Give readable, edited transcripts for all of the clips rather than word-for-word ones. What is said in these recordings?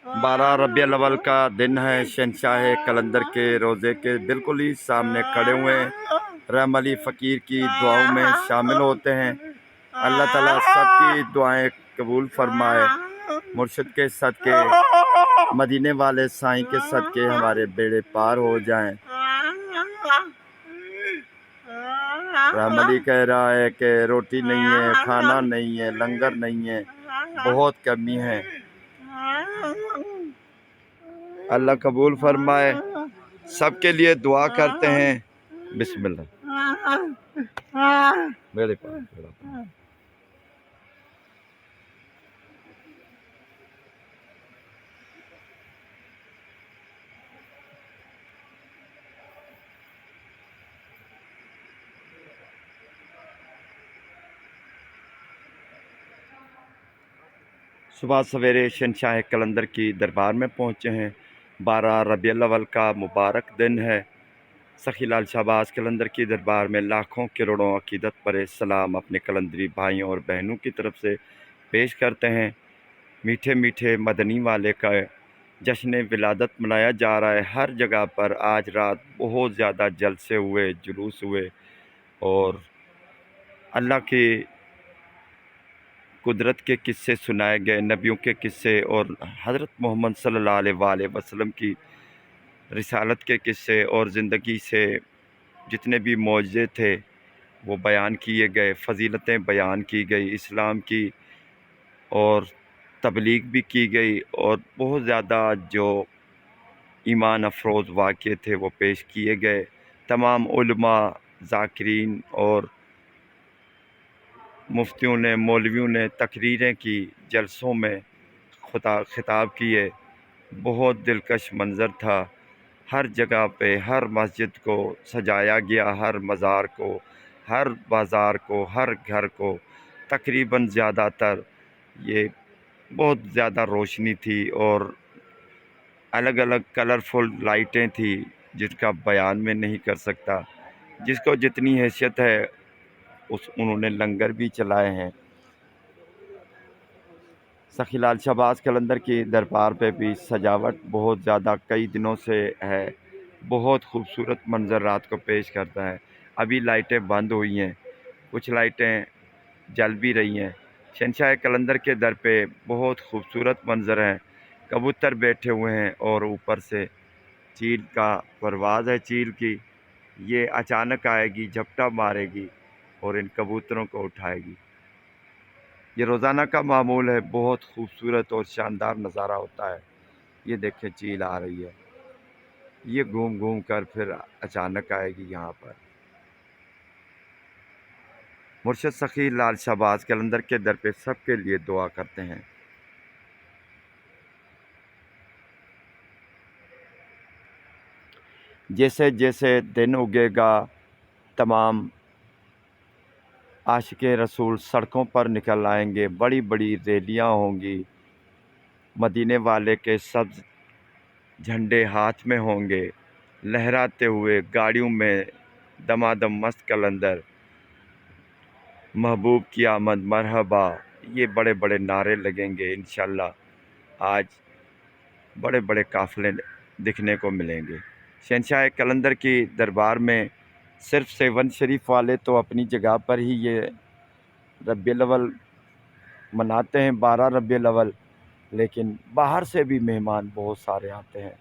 12 रबीउल अव्वल का दिन है। शहंशाह कलंदर के रोज़े के बिल्कुल ही सामने खड़े हुए हैं। रहम अली फ़कीर की दुआओं में शामिल होते हैं। अल्लाह ताला सबकी दुआएं कबूल फरमाए। मुर्शिद के सदके, मदीने वाले साईं के सदके हमारे बेड़े पार हो जाएं। रहम अली कह रहा है कि रोटी नहीं है, खाना नहीं है, लंगर नहीं है, बहुत कमी है। अल्लाह कबूल फरमाए। सबके लिए दुआ करते हैं। बिस्मिल्लाह। बेड़े पार, बेड़ा पार। सुबह सवेरे शहंशाह कलंदर की दरबार में पहुँचे हैं। 12 रबीउल अव्वल का मुबारक दिन है। सखी लाल शहबाज कलंदर की दरबार में लाखों करोड़ों अकीदत पर सलाम अपने कलंदरी भाइयों और बहनों की तरफ से पेश करते हैं। मीठे मीठे मदनी वाले का जश्न विलादत मनाया जा रहा है। हर जगह पर आज रात बहुत ज़्यादा जलसे हुए, जुलूस हुए और अल्लाह की कुदरत के किस्से सुनाए गए, नबियों के किस्से और हज़रत मोहम्मद सल्लल्लाहु अलैहि वसल्लम की रिसालत के किस्से और ज़िंदगी से जितने भी मौजज़े थे वो बयान किए गए, फ़जीलतें बयान की गई, इस्लाम की और तबलीग भी की गई और बहुत ज़्यादा जो ईमान अफरोज़ वाक़े थे वो पेश किए गए। तमाम उलमा, ज़ाकिरीन और मुफ्तियों ने, मौलवियों ने तकरीरें की, जलसों में खिताब किए। बहुत दिलकश मंज़र था। हर जगह पे, हर मस्जिद को सजाया गया, हर मज़ार को, हर बाज़ार को, हर घर को, तकरीबन ज़्यादातर ये बहुत ज़्यादा रोशनी थी और अलग अलग कलरफुल लाइटें थी जिसका बयान में नहीं कर सकता। जिसको जितनी हैसियत है उन्होंने लंगर भी चलाए हैं। सखी लाल शहबाज कलंदर की दरबार पे भी सजावट बहुत ज़्यादा कई दिनों से है। बहुत खूबसूरत मंज़र रात को पेश करता है। अभी लाइटें बंद हुई हैं, कुछ लाइटें जल भी रही हैं। शहंशाह कलंदर के दर पे बहुत खूबसूरत मंज़र है। कबूतर बैठे हुए हैं और ऊपर से चील का परवाज़ है। चील की ये अचानक आएगी, झपटा मारेगी और इन कबूतरों को उठाएगी। ये रोज़ाना का मामूल है। बहुत खूबसूरत और शानदार नज़ारा होता है। ये देखें चील आ रही है, ये घूम घूम कर फिर अचानक आएगी यहाँ पर। मुर्शिद सखी लाल शहबाज कलंदर के दर पे सबके लिए दुआ करते हैं। जैसे जैसे दिन उगेगा तमाम आशिक़े रसूल सड़कों पर निकल आएंगे। बड़ी बड़ी रैलियाँ होंगी, मदीने वाले के सब्ज़ झंडे हाथ में होंगे, लहराते हुए गाड़ियों में दमादम मस्त कलंदर, महबूब की आमद, मरहबा, ये बड़े बड़े नारे लगेंगे। इंशाअल्लाह आज बड़े बड़े काफ़िले दिखने को मिलेंगे। शहंशाह कलंदर की दरबार में सिर्फ 7 शरीफ वाले तो अपनी जगह पर ही ये रबीउल अव्वल मनाते हैं, 12 रबीउल अव्वल, लेकिन बाहर से भी मेहमान बहुत सारे आते हैं।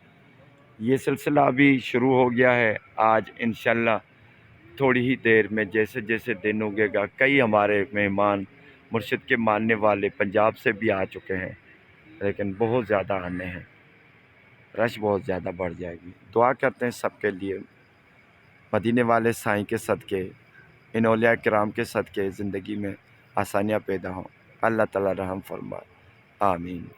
ये सिलसिला अभी शुरू हो गया है। आज इंशाअल्लाह थोड़ी ही देर में जैसे जैसे दिन उगेगा कई हमारे मेहमान मुर्शिद के मानने वाले पंजाब से भी आ चुके हैं, लेकिन बहुत ज़्यादा आने हैं, रश बहुत ज़्यादा बढ़ जाएगी। दुआ करते हैं सबके लिए, मदीने वाले साईं के सदके, इन औलिया किराम के सदके ज़िंदगी में आसानियाँ पैदा हों। अल्लाह ताला रहम फरमाए। आमीन।